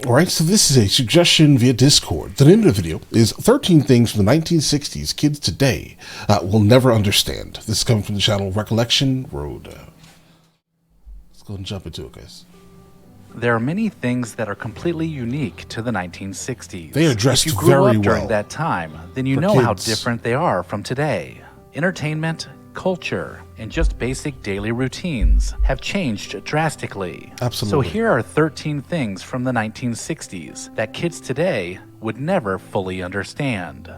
Alright, so this is a suggestion via Discord. The name of the video is 13 Things from the 1960s Kids Today Will Never Understand. This is coming from the channel Recollection Road. Let's go and jump into it, guys. There are many things that are completely unique to the 1960s. They are dressed if you grew very up during well that time, then you for know how kids. different they are from today. Entertainment, culture, and just basic daily routines have changed drastically. Absolutely. So here are 13 things from the 1960s that kids today would never fully understand.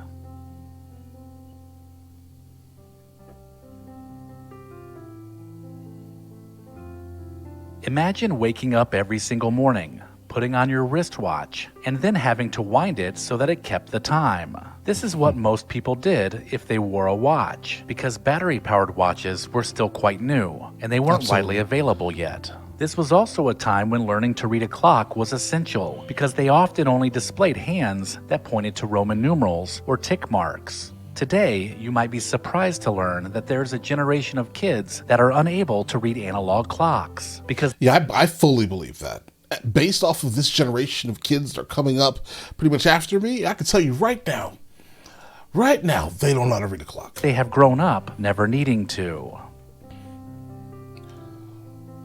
Imagine waking up every single morning, putting on your wristwatch, and then having to wind it so that it kept the time. This is what most people did if they wore a watch, because battery-powered watches were still quite new, and they weren't widely available yet. This was also a time when learning to read a clock was essential, because they often only displayed hands that pointed to Roman numerals or tick marks. Today, you might be surprised to learn that there's a generation of kids that are unable to read analog clocks, because I fully believe that. Based off of this generation of kids that are coming up pretty much after me, I can tell you right now, they don't know how to read a clock. they have grown up never needing to.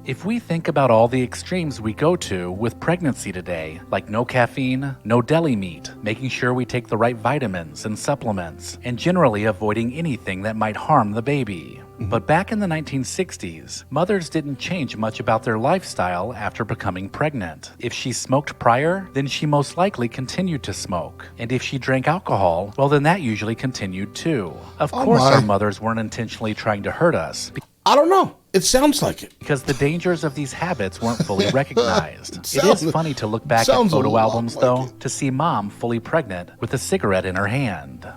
If we think about all the extremes we go to with pregnancy today, like no caffeine, no deli meat, making sure we take the right vitamins and supplements, and generally avoiding anything that might harm the baby. But back in the 1960s, mothers didn't change much about their lifestyle after becoming pregnant. If she smoked prior, then she most likely continued to smoke. And if she drank alcohol, well then that usually continued too. Of course my. our mothers weren't intentionally trying to hurt us, I don't know. It sounds like it. because the dangers of these habits weren't fully recognized. It Sounds- is funny to look back at sounds a photo lot albums, like though, it. to see mom fully pregnant with a cigarette in her hand.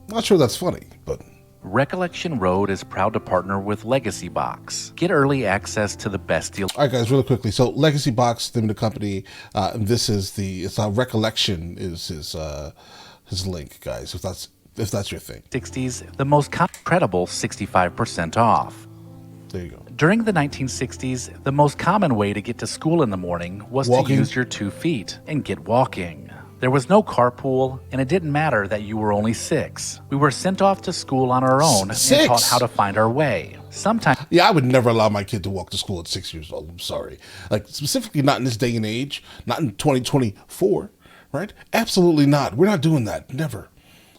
Not sure that's funny, but Recollection Road is proud to partner with Legacy Box. Get early access to the best deal. all right, guys, really quickly. So, Legacy Box, the name of the company. This is Recollection is his link, guys. If that's your thing, 60s, the most incredible 65% off. there you go. During the 1960s, the most common way to get to school in the morning was Walking. to use your 2 feet and get walking. There was no carpool, and it didn't matter that you were only 6. We were sent off to school on our own and 6? taught how to find our way. Sometimes Yeah, I would never allow my kid to walk to school at 6 years old. I'm sorry. Like, specifically not in this day and age, not in 2024, right? Absolutely not. We're not doing that. Never.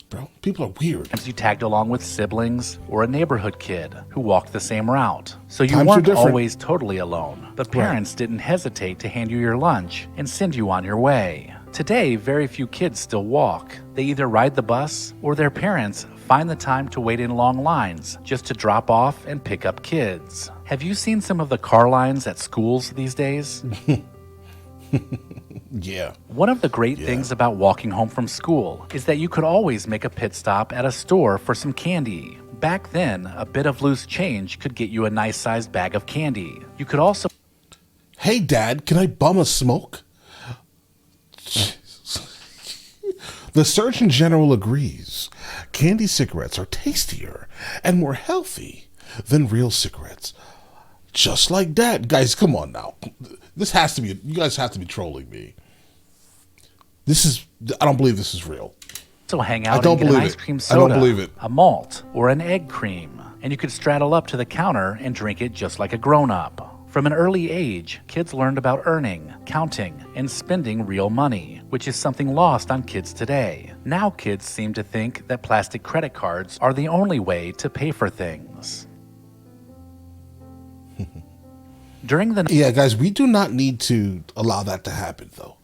Bro, people are weird. you tagged along with siblings or a neighborhood kid who walked the same route. So you Times are weren't different. always totally alone, but parents didn't hesitate to hand you your lunch and send you on your way. Today, very few kids still walk. They either ride the bus or their parents find the time to wait in long lines just to drop off and pick up kids. Have you seen some of the car lines at schools these days? Yeah. One of the great things about walking home from school is that you could always make a pit stop at a store for some candy. Back then, a bit of loose change could get you a nice-sized bag of candy. You could also Hey, Dad, can I bum a smoke? The Surgeon General agrees. Candy cigarettes are tastier and more healthy than real cigarettes. Just like that. Guys, come on now. This has to be, you guys have to be trolling me. I don't believe this is real. hang I out don't and get an believe ice it. cream I soda, don't believe it. a malt, or an egg cream. And you could straddle up to the counter and drink it just like a grown-up. From an early age, kids learned about earning, counting, and spending real money, which is something lost on kids today. Now kids seem to think that plastic credit cards are the only way to pay for things. During the Yeah, guys, we do not need to allow that to happen, though.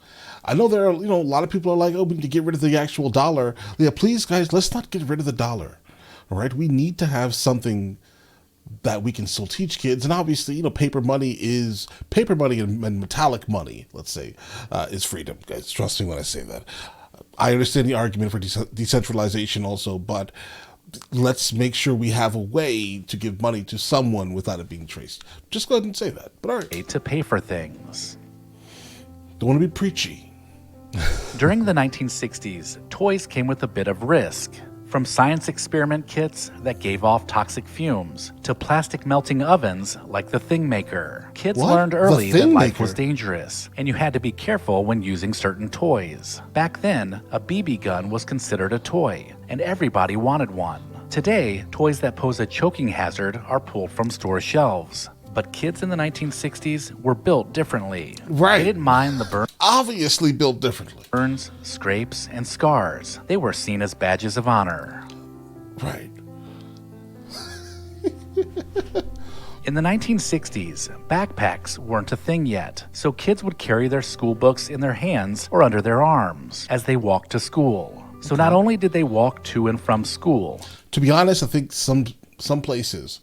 I know there are, a lot of people are like, oh, we need to get rid of the actual dollar. Yeah, please, guys, let's not get rid of the dollar. All right, we need to have something that we can still teach kids. And obviously, paper money and metallic money, let's say, is freedom, guys. Trust me when I say that. I understand the argument for decentralization also, but let's make sure we have a way to give money to someone without it being traced. Just go ahead and say that. But all right, to pay for things. don't want to be preachy. During the 1960s, toys came with a bit of risk. From science experiment kits that gave off toxic fumes to plastic melting ovens like the Thing Maker. Kids What? learned The early that Thing life was Maker? dangerous, and you had to be careful when using certain toys. Back then, a BB gun was considered a toy, and everybody wanted one. Today, toys that pose a choking hazard are pulled from store shelves. But kids in the 1960s were built differently. Right. They didn't mind the Obviously built differently. burns, scrapes, and scars. They were seen as badges of honor. Right. In the 1960s, backpacks weren't a thing yet, so kids would carry their school books in their hands or under their arms as they walked to school. So not only did they walk to and from school, To be honest, I think some places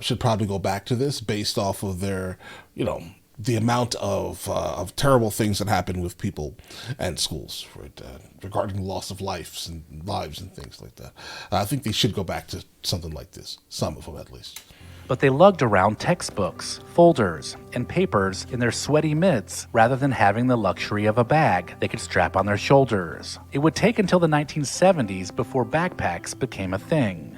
should probably go back to this based off of their, the amount of terrible things that happen with people and schools, right, regarding loss of lives and things like that. I think they should go back to something like this, some of them at least. but they lugged around textbooks, folders, and papers in their sweaty mitts rather than having the luxury of a bag they could strap on their shoulders. It would take until the 1970s before backpacks became a thing.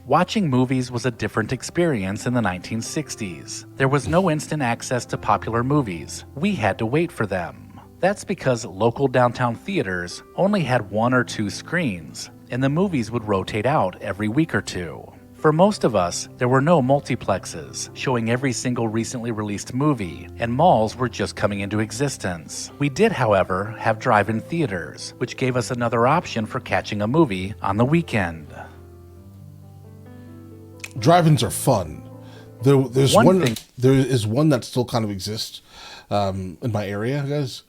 Watching movies was a different experience in the 1960s. There was no instant access to popular movies. We had to wait for them. That's because local downtown theaters only had 1 or 2 screens, and the movies would rotate out every week or two. For most of us, there were no multiplexes showing every single recently released movie, and malls were just coming into existence. We did, however, have drive-in theaters, which gave us another option for catching a movie on the weekend. Drive-ins are fun. There is one that still kind of exists in my area, guys,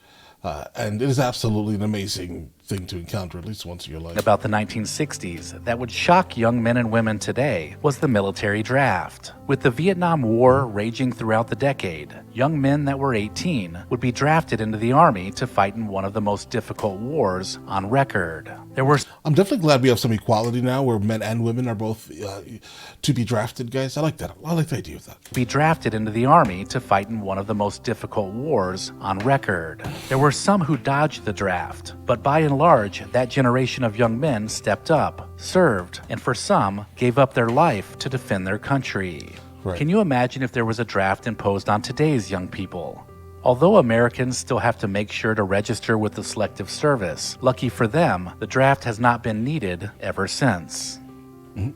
and it is absolutely an amazing thing to encounter at least once in your life. About the 1960s that would shock young men and women today was the military draft. With the Vietnam War raging throughout the decade, young men that were 18 would be drafted into the Army to fight in one of the most difficult wars on record. I'm definitely glad we have some equality now where men and women are both to be drafted, guys. I like that. I like the idea of that. Be drafted into the Army to fight in one of the most difficult wars on record. There were some who dodged the draft, but by and large, that generation of young men stepped up, served, and for some, gave up their life to defend their country. Right. Can you imagine if there was a draft imposed on today's young people? Although Americans still have to make sure to register with the Selective Service, lucky for them, the draft has not been needed ever since. Mm-hmm.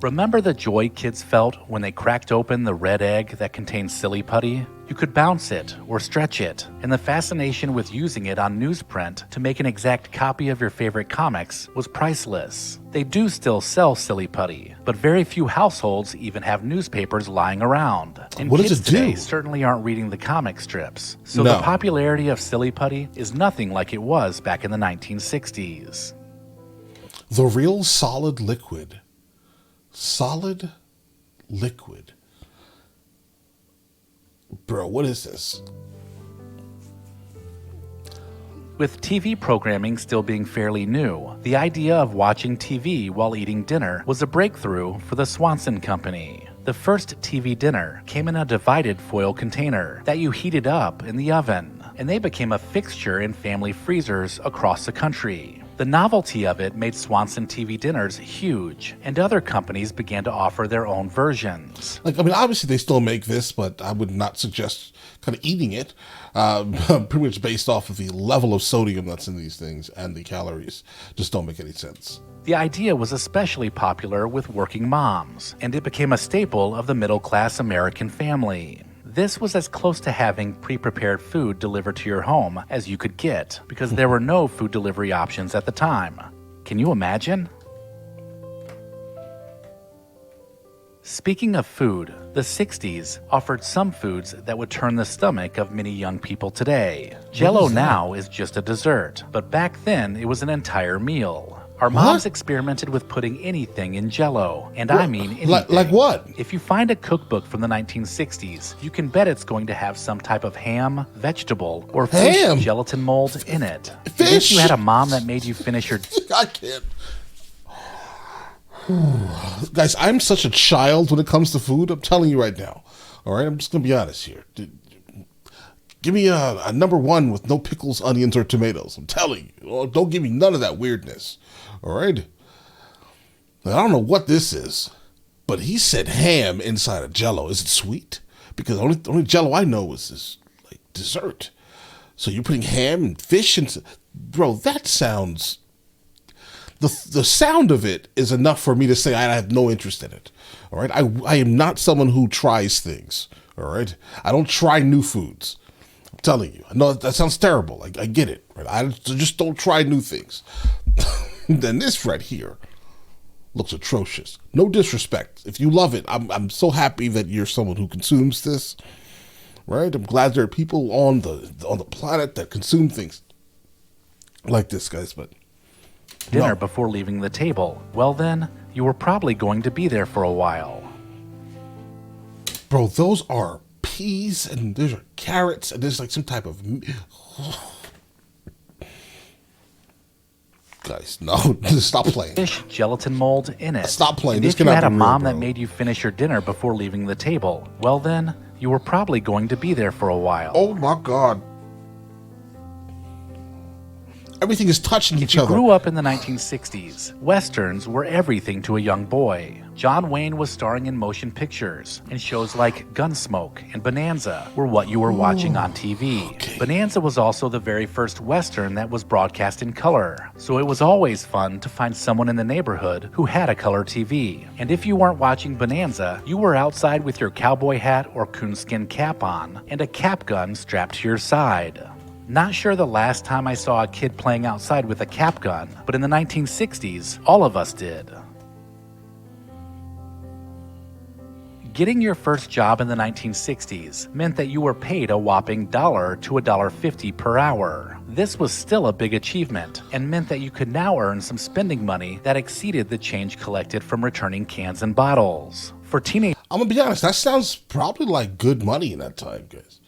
Remember the joy kids felt when they cracked open the red egg that contained silly putty? You could bounce it or stretch it, and the fascination with using it on newsprint to make an exact copy of your favorite comics was priceless. They do still sell silly putty, but very few households even have newspapers lying around. And What does kids it do? today certainly aren't reading the comic strips, so No. the popularity of silly putty is nothing like it was back in the 1960s. The real solid liquid. Solid liquid. Bro, what is this? With TV programming still being fairly new, the idea of watching TV while eating dinner was a breakthrough for the Swanson Company. The first TV dinner came in a divided foil container that you heated up in the oven, and they became a fixture in family freezers across the country. The novelty of it made Swanson TV dinners huge, and other companies began to offer their own versions. Obviously they still make this, but I would not suggest kind of eating it. Pretty much based off of the level of sodium that's in these things and the calories. Just don't make any sense. The idea was especially popular with working moms, and it became a staple of the middle-class American family. This was as close to having pre-prepared food delivered to your home as you could get, because there were no food delivery options at the time. Can you imagine? Speaking of food, the 60s offered some foods that would turn the stomach of many young people today. Jello now is just a dessert, but back then it was an entire meal. Our moms experimented with putting anything in Jello, and I mean anything. Like what? If you find a cookbook from the 1960s, you can bet it's going to have some type of ham, vegetable, or fish Ham? gelatin mold in it. Fish? If you had a mom that made you finish your I can't. Guys, I'm such a child when it comes to food. I'm telling you right now. All right, I'm just going to be honest here. Give me a number one with no pickles, onions, or tomatoes. I'm telling you. Oh, don't give me none of that weirdness. All right? Now, I don't know what this is, but he said ham inside of Jello. Is it sweet? Because the only Jello I know is this like dessert. So you're putting ham and fish and bro, that sounds. The sound of it is enough for me to say I have no interest in it. All right, I am not someone who tries things. All right, I don't try new foods. I'm telling you. I know that sounds terrible. I get it. Right? I just don't try new things. Then this right here looks atrocious. No disrespect. If you love it, I'm so happy that you're someone who consumes this. Right? I'm glad there are people on the planet that consume things like this, guys. But dinner before leaving the table. Well then, you were probably going to be there for a while. Bro, those are peas and those are carrots and there's like some type of guys, no, stop playing. Fish gelatin mold in it. Stop playing. And This if you cannot had a be real, mom bro. that made you finish your dinner before leaving the table, well then, you were probably going to be there for a while. Oh my God. Everything is touching If each you other. grew up in the 1960s, Westerns were everything to a young boy. John Wayne was starring in motion pictures, and shows like Gunsmoke and Bonanza were what you were watching on TV. Okay. Bonanza was also the very first Western that was broadcast in color, so it was always fun to find someone in the neighborhood who had a color TV. And if you weren't watching Bonanza, you were outside with your cowboy hat or coonskin cap on, and a cap gun strapped to your side. Not sure the last time I saw a kid playing outside with a cap gun, but in the 1960s, all of us did. Getting your first job in the 1960s meant that you were paid a whopping $1 to $1.50 per hour. This was still a big achievement and meant that you could now earn some spending money that exceeded the change collected from returning cans and bottles. For teenagers, I'm gonna be honest, that sounds probably like good money in that time, guys.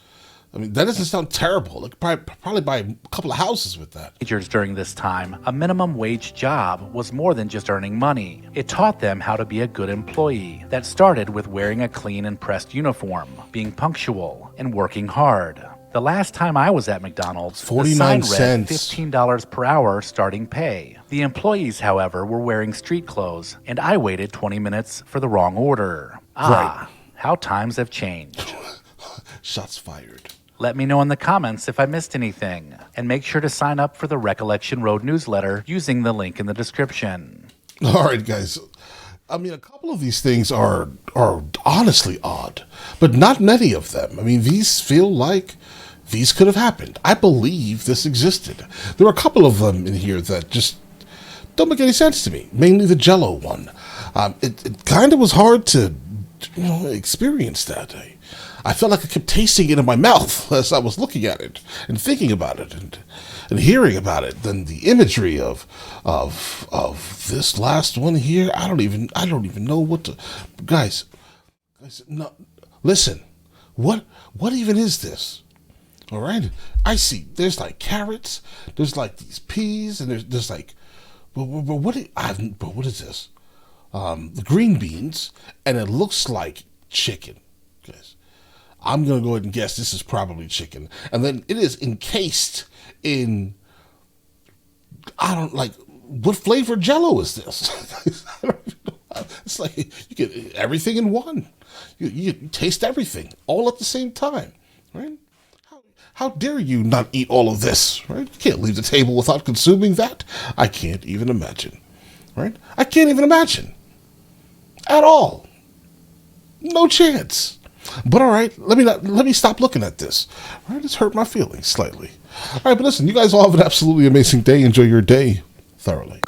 I mean, that doesn't sound terrible. Like probably buy a couple of houses with that. during this time, a minimum wage job was more than just earning money. It taught them how to be a good employee. That started with wearing a clean and pressed uniform, being punctual, and working hard. The last time I was at McDonald's, the 49 sign read cents. $15 per hour starting pay. The employees, however, were wearing street clothes, and I waited 20 minutes for the wrong order. Right. How times have changed. Shots fired. Let me know in the comments if I missed anything, and make sure to sign up for the Recollection Road newsletter using the link in the description. All right, guys. I mean, a couple of these things are honestly odd, but not many of them. I mean, these feel like these could have happened. I believe this existed. There are a couple of them in here that just don't make any sense to me, mainly the Jello one. It kind of was hard to experience that. I felt like I kept tasting it in my mouth as I was looking at it and thinking about it and hearing about it. Then the imagery of this last one here, I don't even know what to. Guys, no, listen. What even is this? All right, I see. There's like carrots. There's like these peas, and there's like, but what is this? The green beans, and it looks like chicken, guys. I'm going to go ahead and guess this is probably chicken. And then it is encased in, what flavor Jello is this? I don't even know. It's like you get everything in one. You taste everything all at the same time, right? How dare you not eat all of this, right? You can't leave the table without consuming that. I can't even imagine, right? I can't even imagine at all. No chance. But all right, let me stop looking at this. All right, it's hurt my feelings slightly. All right, but listen, you guys all have an absolutely amazing day. Enjoy your day thoroughly.